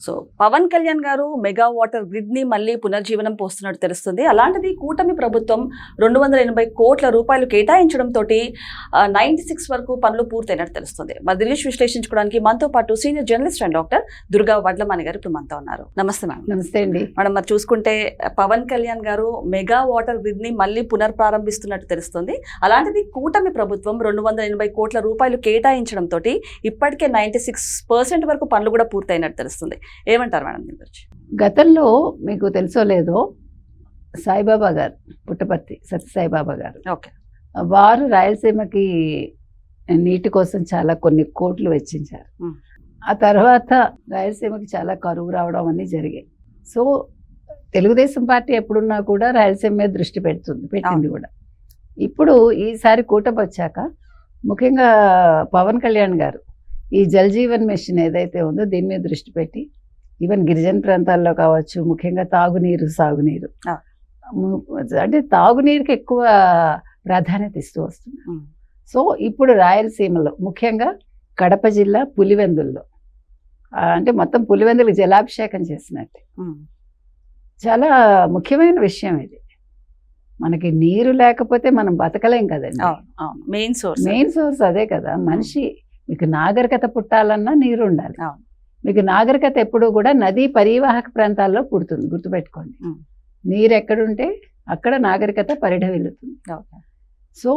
So Pawan Kalyan గారు mega water grid ని మళ్ళీ పునర్జీవనం పోస్తున్నట్టు తెలుస్తుంది. అలాంటిది కూటమి ప్రభుత్వం 280 కోట్ల రూపాయలు కేటాయించడంతో 96 వరకు పనులు పూర్తయినట్టు తెలుస్తుంది. మరి దీన్ని విశ్లేషించుకోవడానికి మనతో పాటు senior journalist and doctor Durga Vadlamani గారు ఇప్పుడు మనతో ఉన్నారు. నమస్తే మేడం. నమస్తే అండి మేడం, మరి చూసుకుంటే పవన్ కళ్యాణ్ గారు మెగా వాటర్ గ్రిడ్ ని మళ్ళీ పునర్ప్రారంభిస్తున్నట్టు తెలుస్తుంది. అలాంటిది కూటమి ప్రభుత్వం 280 కోట్ల రూపాయలు కేటాయించడంతో ఇప్పటికే 96% వరకు పనులు కూడా పూర్తయినట్టు తెలుస్తుంది. ఏమంటారు మేడం దీని గురించి? గతంలో మీకు తెలుసో లేదో సాయిబాబా గారు, పుట్టపర్తి సత్యసాయిబాబా గారు, ఓకే, వారు రాయలసీమకి నీటి కోసం చాలా కొన్ని కోట్లు వెచ్చించారు. ఆ తర్వాత రాయలసీమకి చాలా కరువు రావడం అన్నీ జరిగాయి. సో తెలుగుదేశం పార్టీ ఎప్పుడున్నా కూడా రాయలసీమ మీద దృష్టి పెట్టింది కూడా. ఇప్పుడు ఈసారి కూటమి వచ్చాక ముఖ్యంగా పవన్ కళ్యాణ్ గారు ఈ జల్ జీవన్ మిషన్ ఏదైతే ఉందో దీని మీద దృష్టి పెట్టి ఈవెన్ గిరిజన ప్రాంతాల్లో కావచ్చు, ముఖ్యంగా తాగునీరు, సాగునీరు, అంటే తాగునీరుకి ఎక్కువ ప్రాధాన్యత ఇస్తూ వస్తున్నారు. సో ఇప్పుడు రాయలసీమలో ముఖ్యంగా కడప జిల్లా పులివెందుల్లో, అంటే మొత్తం పులివెందులకు జలాభిషేకం చేసినట్టే. చాలా ముఖ్యమైన విషయం ఇది. మనకి నీరు లేకపోతే మనం బతకలేం కదండి. మెయిన్ సోర్స్ అదే కదా. మనిషి మీకు నాగరికత పుట్టాలన్నా నీరు ఉండాలి. మీకు నాగరికత ఎప్పుడూ కూడా నదీ పరివాహక ప్రాంతాల్లో పుడుతుంది, గుర్తుపెట్టుకోండి. నీరు ఎక్కడుంటే అక్కడ నాగరికత పరిఢవిల్లుతుంది. సో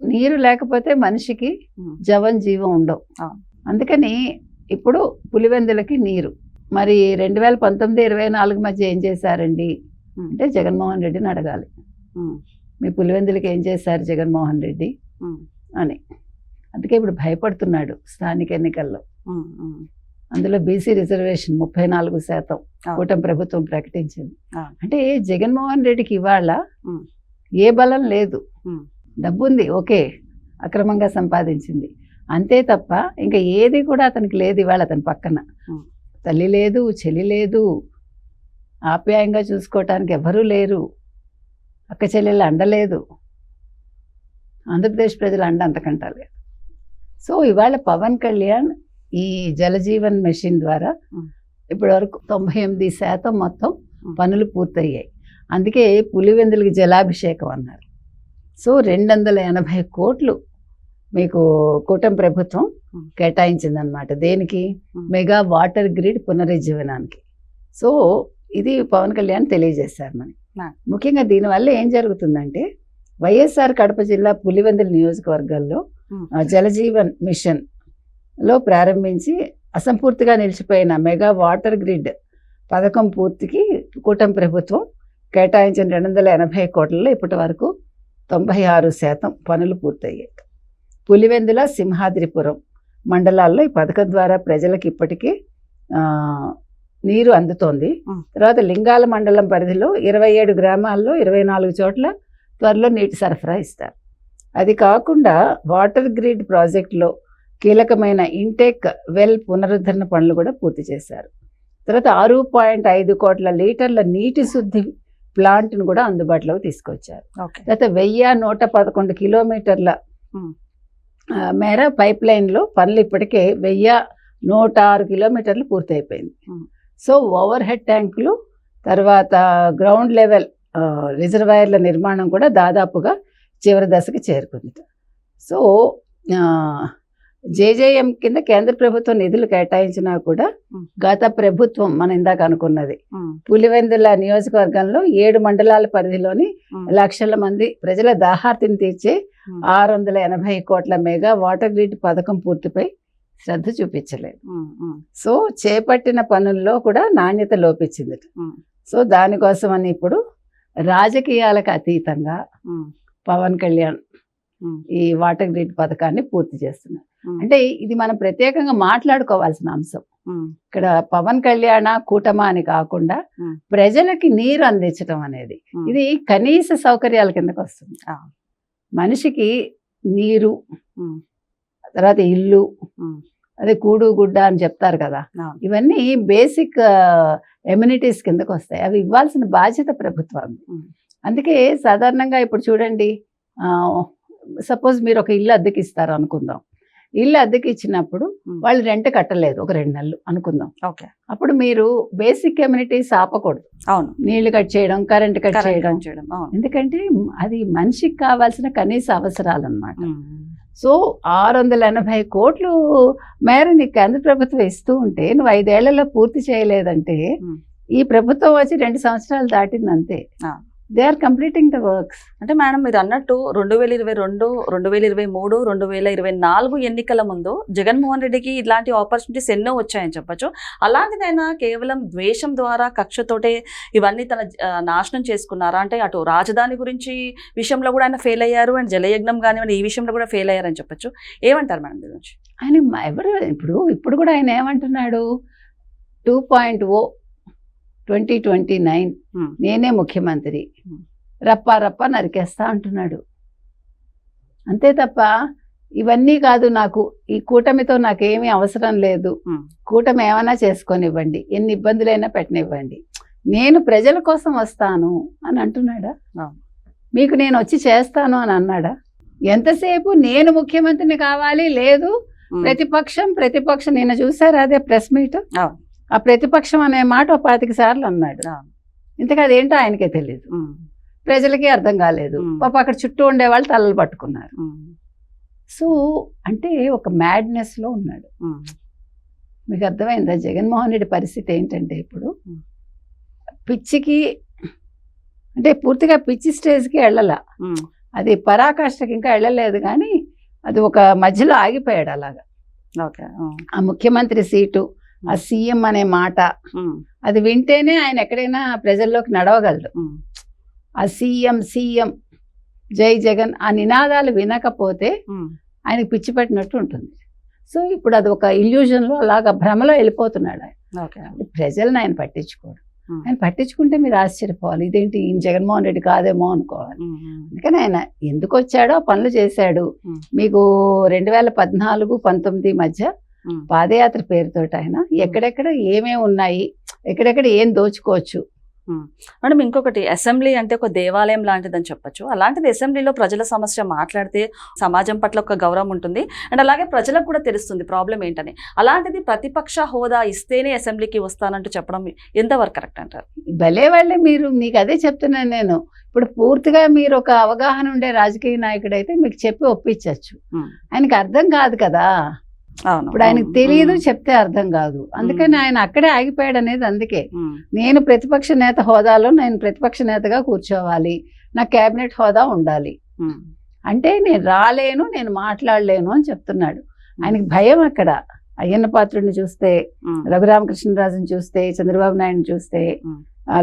నీరు లేకపోతే మనిషికి జీవం ఉండవు. అందుకని ఇప్పుడు పులివెందులకి నీరు మరి 2019-24 మధ్య ఏం చేశారండి అంటే జగన్మోహన్ రెడ్డిని అడగాలి. మీ పులివెందులకి ఏం చేశారు జగన్మోహన్ రెడ్డి అని. అందుకే ఇప్పుడు భయపడుతున్నాడు స్థానిక ఎన్నికల్లో. అందులో బీసీ రిజర్వేషన్ 34% కూటమి ప్రభుత్వం ప్రకటించింది. అంటే జగన్మోహన్ రెడ్డికి ఇవాళ ఏ బలం లేదు. డబ్బు ఉంది, ఓకే, అక్రమంగా సంపాదించింది, అంతే తప్ప ఇంకా ఏది కూడా అతనికి లేదు. ఇవాళ అతని పక్కన తల్లి లేదు, చెల్లి లేదు, ఆప్యాయంగా చూసుకోవటానికి ఎవరూ లేరు, అక్క చెల్లెళ్ళ అండలేదు, ఆంధ్రప్రదేశ్ ప్రజల అండ అంతకంటా లేదు. సో ఇవాళ పవన్ కళ్యాణ్ ఈ జలజీవన్ మెషిన్ ద్వారా ఇప్పటి వరకు 98% మొత్తం పనులు పూర్తయ్యాయి. అందుకే పులివెందులకి జలాభిషేకం అన్నారు. సో 280 కోట్లు మీకు కూటమి ప్రభుత్వం కేటాయించిందనమాట. దేనికి? మెగా వాటర్ గ్రిడ్ పునరుజ్జీవనానికి. సో ఇది పవన్ కళ్యాణ్ తెలియజేశారు మనకి. ముఖ్యంగా దీనివల్ల ఏం జరుగుతుందంటే వైఎస్ఆర్ కడప జిల్లా పులివెందుల నియోజకవర్గాల్లో జలజీవన్ మిషన్ లో ప్రారంభించి అసంపూర్తిగా నిలిచిపోయిన మెగా వాటర్ గ్రిడ్ పథకం పూర్తికి కూటమి ప్రభుత్వం కేటాయించిన 280 కోట్లలో ఇప్పటి వరకు 96% పనులు పూర్తయ్యాయి. పులివెందుల, సింహాద్రిపురం మండలాల్లో ఈ పథకం ద్వారా ప్రజలకు ఇప్పటికీ నీరు అందుతోంది. తర్వాత లింగాల మండలం పరిధిలో 27 గ్రామాల్లో 24 చోట్ల త్వరలో నీటి సరఫరా ఇస్తారు. అది కాకుండా వాటర్ గ్రిడ్ ప్రాజెక్టులో కీలకమైన ఇంటేక్ వెల్ పునరుద్ధరణ పనులు కూడా పూర్తి చేశారు. తర్వాత 6.5 కోట్ల లీటర్ల నీటి శుద్ధి ప్లాంట్ను కూడా అందుబాటులోకి తీసుకొచ్చారు. తర్వాత 1111 కిలోమీటర్ల మేర పైప్ లైన్లో పనులు ఇప్పటికే 1106 కిలోమీటర్లు పూర్తయిపోయింది. సో ఓవర్ హెడ్ ట్యాంకులు, తర్వాత గ్రౌండ్ లెవెల్ రిజర్వాయర్ల నిర్మాణం కూడా దాదాపుగా చివరి దశకి చేరుకుంది. సో జేజేఎం కింద కేంద్ర ప్రభుత్వం నిధులు కేటాయించినా కూడా గత ప్రభుత్వం మనం ఇందాక అనుకున్నది పులివెందుల నియోజకవర్గంలో 7 మండలాల పరిధిలోని లక్షల మంది ప్రజల దాహార్తిని తీర్చే 680 కోట్ల మెగా వాటర్ గ్రిడ్ పథకం పూర్తిపై శ్రద్ధ చూపించలేదు. సో చేపట్టిన పనుల్లో కూడా నాణ్యత లోపించింది. సో దానికోసమని ఇప్పుడు రాజకీయాలకు అతీతంగా పవన్ కళ్యాణ్ ఈ వాటర్ గ్రిడ్ పథకాన్ని పూర్తి చేస్తున్నారు. అంటే ఇది మనం ప్రత్యేకంగా మాట్లాడుకోవాల్సిన అంశం. ఇక్కడ పవన్ కళ్యాణ కూటమా అని కాకుండా ప్రజలకి నీరు అందించడం అనేది ఇది కనీస సౌకర్యాల కిందకు వస్తుంది. మనిషికి నీరు, తర్వాత ఇల్లు, అదే కూడు గుడ్డ అని చెప్తారు కదా, ఇవన్నీ బేసిక్ ఎమ్యూనిటీస్ కిందకు వస్తాయి. అవి ఇవ్వాల్సిన బాధ్యత ప్రభుత్వం. అందుకే సాధారణంగా ఇప్పుడు చూడండి, సపోజ్ మీరు ఒక ఇల్లు అద్దెకి ఇస్తారు అనుకుందాం. ఇల్లు అద్దెకి ఇచ్చినప్పుడు వాళ్ళు రెంట్ కట్టలేదు ఒక 2 నెలలు అనుకుందాం. ఓకే. అప్పుడు మీరు బేసిక్ కమ్యూనిటీస్ ఆపకూడదు. అవును. నీళ్లు కట్ చేయడం, కరెంట్ కట్ కరెక్ట్ చేయడం. చేయడం. అవును. ఎందుకంటే అది మనిషికి కావాల్సిన కనీస అవసరాలు అన్నమాట. ఉమ్. సో 680 కోట్లు మేర నీకు కేంద్ర ప్రభుత్వం ఇస్తూ ఉంటే నువ్వు 5 ఏళ్లలో పూర్తి చేయలేదంటే ఉమ్. ఈ ప్రభుత్వం వచ్చి 2 సంవత్సరాలు దాటింది అంతే. ఆ. They are completing the works. అంటే మేడం మీరు అన్నట్టు 2022, 2023, 2024 ఎన్నికల ముందు జగన్మోహన్ రెడ్డికి ఇలాంటి ఆపర్చునిటీస్ ఎన్నో వచ్చాయని చెప్పొచ్చు. అలాంటిదైనా కేవలం ద్వేషం ద్వారా కక్షతోటే ఇవన్నీ తన నాశనం చేసుకున్నారా? అంటే అటు రాజధాని గురించి విషయంలో కూడా ఆయన ఫెయిల్ అయ్యారు, అండ్ జలయజ్ఞం కానివ్వండి ఈ విషయంలో కూడా ఫెయిల్ అయ్యారని చెప్పొచ్చు. ఏమంటారు మేడం దీని గురించి? ఆయన ఎవరు ఇప్పుడు కూడా ఆయన ఏమంటున్నాడు, 2.0 2029 నేనే ముఖ్యమంత్రి, రప్పా రప్పా నరికేస్తా అంటున్నాడు. అంతే తప్ప ఇవన్నీ కాదు, నాకు ఈ కూటమితో నాకేమీ అవసరం లేదు, కూటమి ఏమైనా చేసుకొనివ్వండి, ఎన్ని ఇబ్బందులైనా పెట్టనివ్వండి, నేను ప్రజల కోసం వస్తాను అని అంటున్నాడా? మీకు నేను వచ్చి చేస్తాను అని అన్నాడా? ఎంతసేపు నేను ముఖ్యమంత్రిని కావాలి, లేదు ప్రతిపక్షం. నిన్న చూసారా అదే ప్రెస్ మీట్? ఆ ప్రతిపక్షం అనే మాట 25 సార్లు అన్నాడు. ఇంతకు అదేంటో ఆయనకే తెలియదు, ప్రజలకి అర్థం కాలేదు. పాప అక్కడ చుట్టూ ఉండే వాళ్ళు తలలు పట్టుకున్నారు. సో అంటే ఒక మ్యాడ్నెస్ లో ఉన్నాడు. మీకు అర్థమైందా జగన్మోహన్ రెడ్డి పరిస్థితి ఏంటంటే ఇప్పుడు పిచ్చికి, అంటే పూర్తిగా పిచ్చి స్టేజ్కి వెళ్ళాల, అది పరాకాష్ఠకి ఇంకా వెళ్ళలేదు, కానీ అది ఒక మధ్యలో ఆగిపోయాడు అలాగా. ఆ ముఖ్యమంత్రి సీటు, ఆ సీఎం అనే మాట, అది వింటేనే ఆయన ఎక్కడైనా ప్రజల్లోకి నడవగలడు. ఆ సీఎం జై జగన్ ఆ నినాదాలు వినకపోతే ఆయనకు పిచ్చి పెట్టినట్టు ఉంటుంది. సో ఇప్పుడు అది ఒక ఇల్యూజన్లో అలాగా భ్రమలో వెళ్ళిపోతున్నాడు ఆయన. ప్రజలను ఆయన పట్టించుకోడు. ఆయన పట్టించుకుంటే మీరు ఆశ్చర్యపోవాలి, ఇదేంటి ఈయన జగన్మోహన్ రెడ్డి కాదేమో అనుకోవాలి. అందుకని ఆయన ఎందుకు వచ్చాడో పనులు చేశాడు. మీకు 2014-19 మధ్య పాదయాత్ర పేరుతోటి ఆయన ఎక్కడెక్కడ ఏమేమి ఉన్నాయి, ఎక్కడెక్కడ ఏం దోచుకోవచ్చు. మేడం ఇంకొకటి, అసెంబ్లీ అంటే ఒక దేవాలయం లాంటిదని చెప్పొచ్చు. అలాంటిది అసెంబ్లీలో ప్రజల సమస్య మాట్లాడితే సమాజం పట్ల ఒక గౌరవం ఉంటుంది, అండ్ అలాగే ప్రజలకు కూడా తెలుస్తుంది ప్రాబ్లం ఏంటని. అలాంటిది ప్రతిపక్ష హోదా ఇస్తేనే అసెంబ్లీకి వస్తానంటూ చెప్పడం ఎంతవరకు కరెక్ట్ అంటారు? భలే వాళ్ళే మీరు, మీకు అదే చెప్తున్నాను నేను. ఇప్పుడు పూర్తిగా మీరు ఒక అవగాహన ఉండే రాజకీయ నాయకుడైతే మీకు చెప్పి ఒప్పించవచ్చు. ఆయనకి అర్థం కాదు కదా, ఇప్పుడు ఆయనకు తెలియదు, చెప్తే అర్థం కాదు. అందుకని ఆయన అక్కడే ఆగిపోయాడు అనేది. అందుకే నేను ప్రతిపక్ష నేత హోదాలో నేను ప్రతిపక్ష నేతగా కూర్చోవాలి, నా కేబినెట్ హోదా ఉండాలి అంటే నేను రాలేను, నేను మాట్లాడలేను అని చెప్తున్నాడు. ఆయనకి భయం అక్కడ. అయ్యన్న పాత్రుడిని చూస్తే, రఘురామకృష్ణరాజుని చూస్తే, చంద్రబాబు నాయుడుని చూస్తే,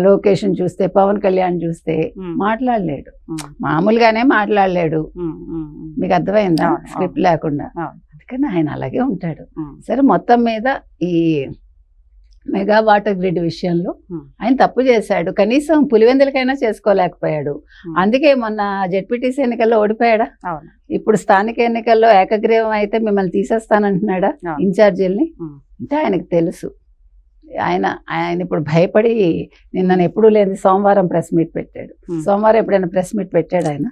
లోకేష్ని చూస్తే, పవన్ కళ్యాణ్ చూస్తే మాట్లాడలేడు, మామూలుగానే మాట్లాడలేడు. మీకు అర్థమైందా? స్క్రిప్ట్ లేకుండా. కానీ ఆయన అలాగే ఉంటాడు. సరే మొత్తం మీద ఈ మెగా వాటర్ గ్రిడ్ విషయంలో ఆయన తప్పు చేశాడు, కనీసం పులివెందులకైనా చేసుకోలేకపోయాడు. అందుకే మొన్న జెడ్పీటీసీ ఎన్నికల్లో ఓడిపోయాడా? ఇప్పుడు స్థానిక ఎన్నికల్లో ఏకగ్రీవం అయితే మిమ్మల్ని తీసేస్తానంటున్నాడా ఇన్ఛార్జీల్ని? అంటే ఆయనకు తెలుసు. ఆయన ఇప్పుడు భయపడి నిన్న ఎప్పుడూ లేని సోమవారం ప్రెస్ మీట్ పెట్టాడు. సోమవారం ఎప్పుడైనా ప్రెస్ మీట్ పెట్టాడు ఆయన?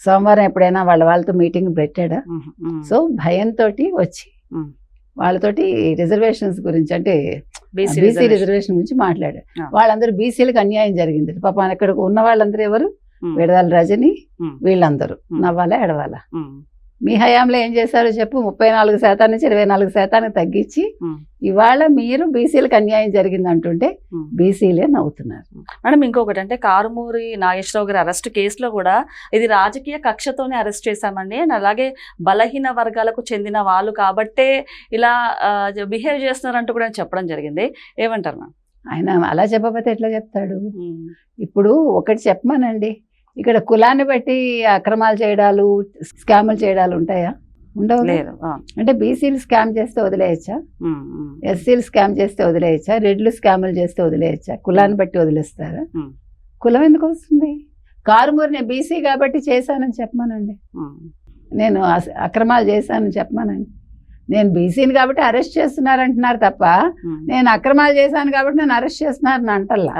సోమవారం ఎప్పుడైనా వాళ్ళతో మీటింగ్ పెట్టాడా? సో భయంతో వచ్చి వాళ్ళతోటి రిజర్వేషన్స్ గురించి, అంటే బీసీ రిజర్వేషన్ గురించి మాట్లాడారు. వాళ్ళందరూ బీసీలకు అన్యాయం జరిగింది పాపం. అక్కడ ఉన్న వాళ్ళందరూ ఎవరు? విడదల రజని, వీళ్ళందరూ నవ్వాలా ఎడవాలా? మీ హయాంలో ఏం చేశారో చెప్పు. 34% నుంచి 24% తగ్గించి ఇవాళ మీరు బీసీలకు అన్యాయం జరిగింది అంటుంటే బీసీలే నవ్వుతున్నారు. మేడం ఇంకొకటి, అంటే కారుమూరి నాగేశ్వరరావు గారి అరెస్ట్ కేసులో కూడా ఇది రాజకీయ కక్షతోనే అరెస్ట్ చేశామండి, అండ్ అలాగే బలహీన వర్గాలకు చెందిన వాళ్ళు కాబట్టే ఇలా బిహేవ్ చేస్తున్నారంటూ కూడా చెప్పడం జరిగింది. ఏమంటారు మ్యామ్? ఆయన అలా చెప్పకపోతే ఎట్లా చెప్తాడు? ఇప్పుడు ఒకటి చెప్పమానండి, ఇక్కడ కులాన్ని బట్టి అక్రమాలు చేయడాలు, స్కాములు చేయడాలు ఉంటాయా? ఉండవు. అంటే బీసీలు స్కామ్ చేస్తే వదిలేయచ్చా? ఎస్సీలు స్కామ్ చేస్తే వదిలేయచ్చా? రెడ్లు స్కాములు చేస్తే వదిలేయచ్చా? కులాన్ని బట్టి వదిలేస్తారా? కులం ఎందుకు వస్తుంది? కారుమూరి నేను బీసీ కాబట్టి చేశానని చెప్పమానండి, నేను అక్రమాలు చేశానని చెప్పమానండి. నేను బీసీని కాబట్టి అరెస్ట్ చేస్తున్నారంటున్నారు తప్ప నేను అక్రమాలు చేశాను కాబట్టి నేను అరెస్ట్ చేస్తున్నారని అంటల్లా.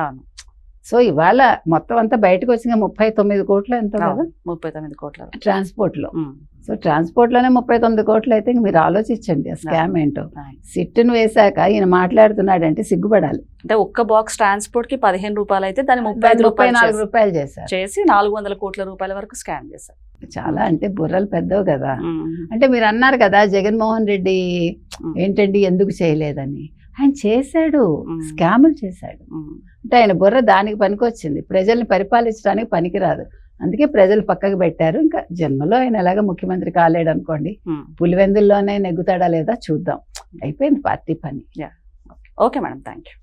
సో ఇవాళ మొత్తం అంతా బయటకు వచ్చిన 39 కోట్లు ఎంతో కదా, 39 కోట్ల ట్రాన్స్పోర్ట్ లో. సో ట్రాన్స్పోర్ట్లోనే 39 కోట్లు అయితే ఇంక మీరు ఆలోచించండి ఆ స్కామ్ ఏంటో. Right. సిట్టును వేశాక ఈయన మాట్లాడుతున్నాడంటే సిగ్గుపడాలి. అంటే ఒక్క బాక్స్ ట్రాన్స్పోర్ట్ కి 15 రూపాయలు అయితే దాన్ని 35 రూపాయలు 34 రూపాయలు చేశారు. చేసి 400 కోట్ల రూపాయల వరకు స్కామ్ చేశారు. చాలా అంటే బుర్రలు పెద్దవి కదా. అంటే మీరు అన్నారు కదా జగన్మోహన్ రెడ్డి ఏంటండి ఎందుకు చేయలేదని. ఆయన చేశాడు, స్కాములు చేశాడు. అంటే ఆయన బుర్ర దానికి పనికొచ్చింది, ప్రజల్ని పరిపాలించడానికి పనికిరాదు. అందుకే ప్రజలు పక్కకు పెట్టారు. ఇంకా జన్మలో ఆయన ఎలాగ ముఖ్యమంత్రి కాలేడు అనుకోండి, పులివెందుల్లోనే నెగ్గుతాడా లేదా చూద్దాం. అయిపోయింది పార్టీ పని. Okay madam, thank you.